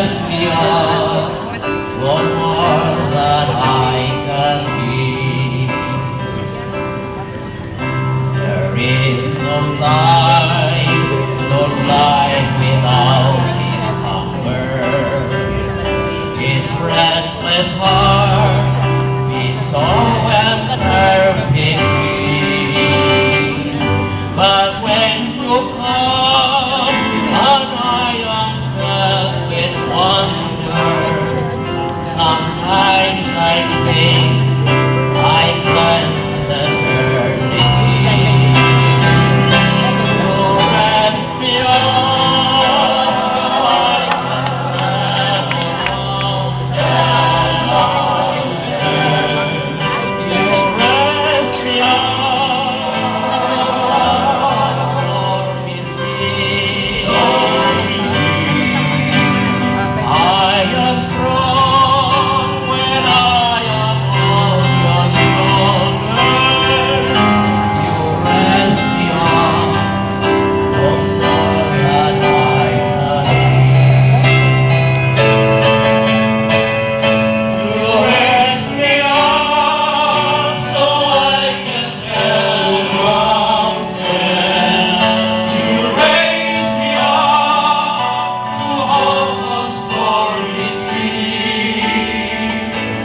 raise me up to more than I can be. There is no life without His power. His restless heart beats so and perfectly. But when you come, and I am filled with wonder, sometimes I think I glance eternity. You rest me up so I can stand on earth. You rest me up for His peace. I am strong when I am on your shoulder. You rest me up on more than I can be. You rest me up so I can scale mountains. You raise me up to hold the stormy seas.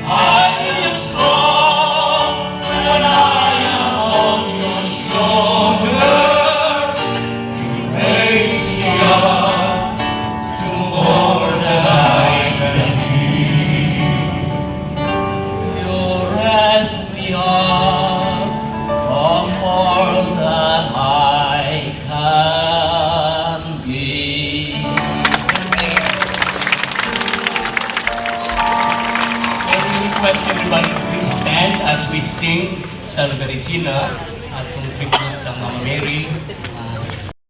I am strong when I am on your shoulders. You raise me up to more than I can be. You rest me up on more than I can be. May we request everybody to please stand as we sing Salve Regina at kung tribute ng Mama Mary